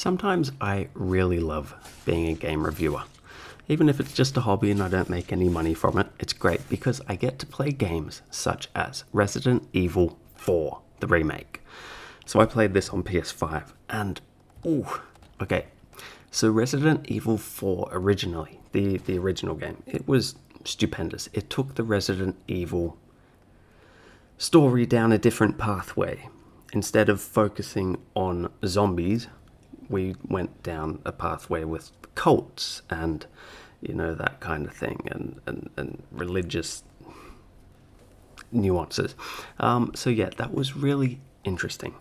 Sometimes I really love being a game reviewer. Even if it's just a hobby and I don't make any money from it, it's great because I get to play games such as Resident Evil 4, the remake. So I played this on PS5 and, okay. So Resident Evil 4 originally, the original game, it was stupendous. It took the Resident Evil story down a different pathway. Instead of focusing on zombies, we went down a pathway with cults and, that kind of thing, and religious nuances. So yeah, that was really interesting.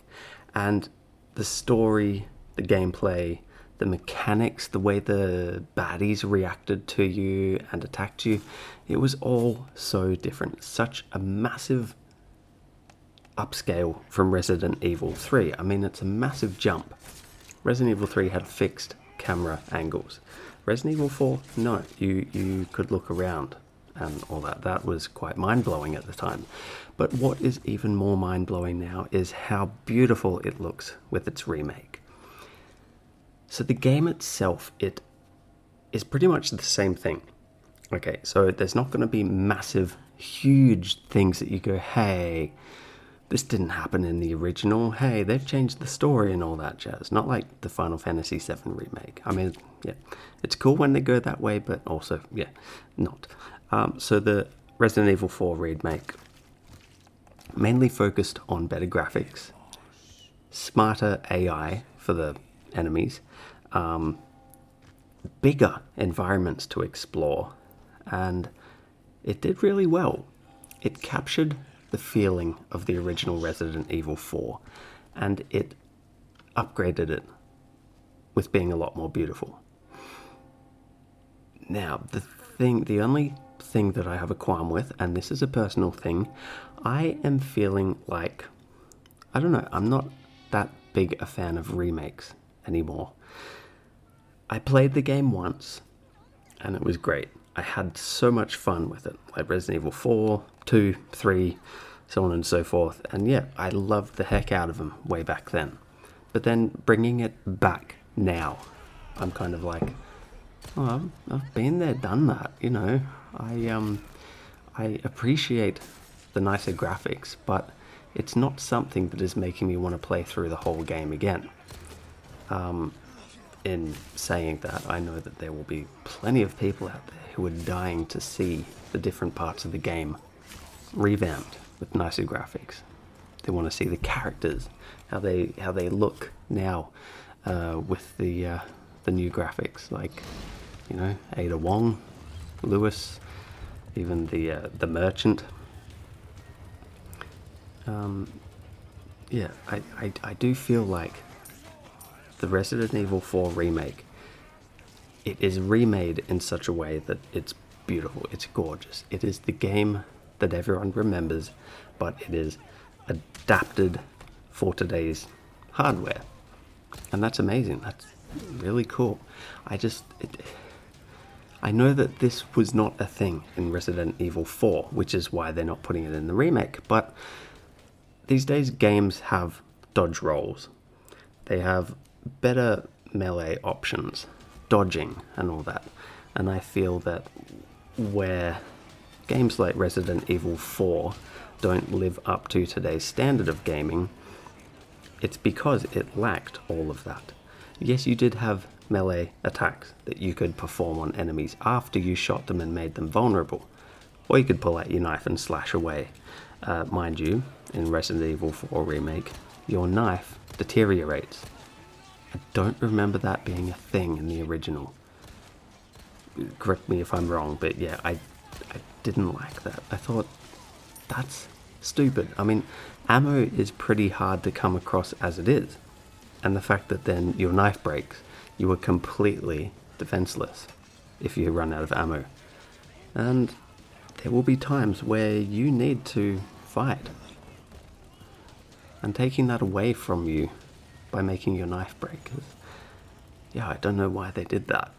And the story, the gameplay, the mechanics, the way the baddies reacted to you and attacked you, it was all so different. Such a massive upscale from Resident Evil 3. I mean, it's a massive jump. Resident Evil 3 had fixed camera angles. Resident Evil 4, no, you could look around and all that. That was quite mind-blowing at the time. But what is even more mind-blowing now is how beautiful it looks with its remake. So the game itself, it is pretty much the same thing. Okay, so there's not going to be massive, huge things that you go, hey, this didn't happen in the original. Hey, they've changed the story and all that jazz. Not like the Final Fantasy VII remake. I mean, yeah, it's cool when they go that way, but also, yeah, not. So the Resident Evil 4 remake mainly focused on better graphics, smarter AI for the enemies, bigger environments to explore, and it did really well. It captured the feeling of the original Resident Evil 4, and it upgraded it with being a lot more beautiful. Now, the only thing that I have a qualm with, and this is a personal thing, I am feeling like, I don't know, I'm not that big a fan of remakes anymore. I played the game once, and it was great. I had so much fun with it, like Resident Evil 4, 2, 3, so on and so forth. And yeah, I loved the heck out of them way back then. But then bringing it back now, I'm kind of like, oh, I've been there, done that, I appreciate the nicer graphics, but it's not something that is making me want to play through the whole game again. In saying that, I know that there will be plenty of people out there who are dying to see the different parts of the game revamped with nicer graphics. They want to see the characters, how they look now with the new graphics, like Ada Wong, Lewis, even the merchant. Yeah, I do feel like the Resident Evil 4 remake, it is remade in such a way that it's beautiful, it's gorgeous. It is the game that everyone remembers, but it is adapted for today's hardware. And that's amazing. That's really cool. I know that this was not a thing in Resident Evil 4, which is why they're not putting it in the remake, but these days games have dodge rolls. They have better melee options, dodging and all that. And I feel that where games like Resident Evil 4 don't live up to today's standard of gaming, it's because it lacked all of that. Yes, you did have melee attacks that you could perform on enemies after you shot them and made them vulnerable, or you could pull out your knife and slash away. Mind you, in Resident Evil 4 Remake, your knife deteriorates. I don't remember that being a thing in the original. Correct me if I'm wrong, but yeah, I didn't like that. I thought, that's stupid. I mean, ammo is pretty hard to come across as it is. And the fact that then your knife breaks, you are completely defenseless if you run out of ammo. And there will be times where you need to fight. And taking that away from you by making your knife break, yeah, I don't know why they did that.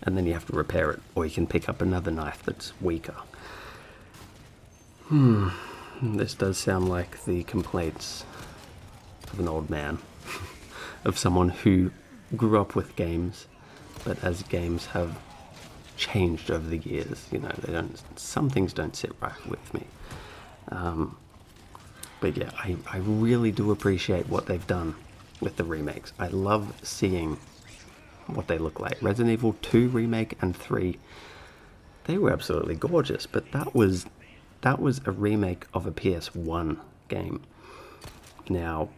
And then you have to repair it, or you can pick up another knife that's weaker. This does sound like the complaints of an old man. of someone who grew up with games, but as games have changed over the years, you know, some things don't sit right with me. But yeah, I really do appreciate what they've done with the remakes. I love seeing what they look like. Resident Evil 2 remake and 3, they were absolutely gorgeous, but that was a remake of a PS1 game. Now,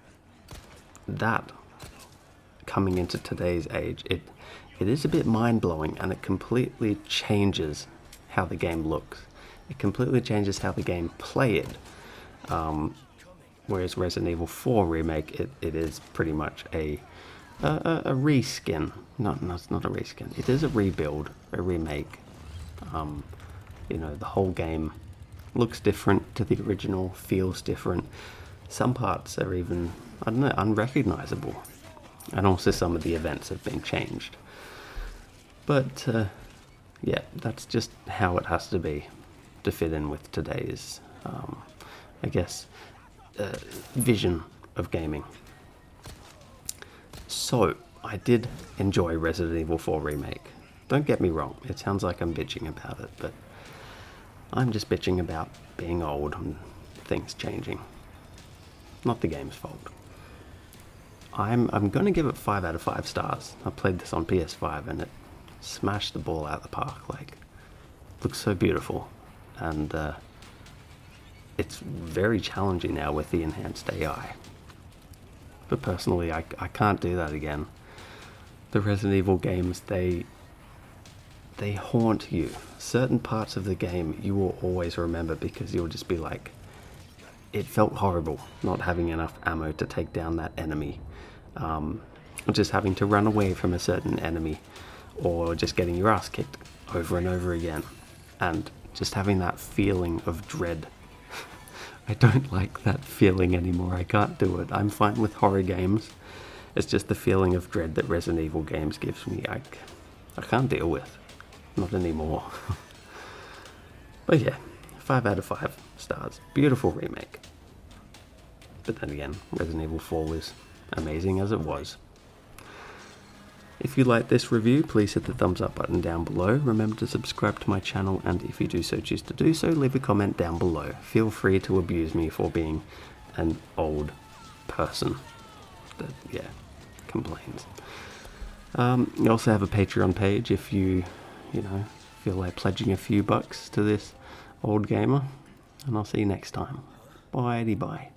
that coming into today's age, it is a bit mind-blowing, and it completely changes how the game looks. It completely changes how the game played. Whereas Resident Evil 4 remake, it is pretty much a reskin. No, it's not a reskin. It is a rebuild, a remake. You know, the whole game looks different to the original, feels different. Some parts are even, I don't know, unrecognizable. And also some of the events have been changed. But, yeah, that's just how it has to be to fit in with today's, I guess, vision of gaming. So, I did enjoy Resident Evil 4 Remake. Don't get me wrong, it sounds like I'm bitching about it, but I'm just bitching about being old and things changing. Not the game's fault. I'm going to give it 5 out of 5 stars. I played this on PS5 and it smashed the ball out of the park. Like, looks so beautiful. And it's very challenging now with the enhanced AI. But personally, I can't do that again. The Resident Evil games, they haunt you. Certain parts of the game you will always remember because you'll just be like, it felt horrible not having enough ammo to take down that enemy. Just having to run away from a certain enemy, or just getting your ass kicked over and over again. And just having that feeling of dread. I don't like that feeling anymore. I can't do it. I'm fine with horror games. It's just the feeling of dread that Resident Evil games gives me. I can't deal with. Not anymore. But yeah, 5 out of 5 stars. Beautiful remake. But then again, Resident Evil 4 was amazing as it was. If you like this review, please hit the thumbs up button down below. Remember to subscribe to my channel, and if you do so choose to do so, leave a comment down below. Feel free to abuse me for being an old person that, yeah, complains. You also have a Patreon page if you feel like pledging a few bucks to this old gamer. And I'll see you next time. Bye-bye.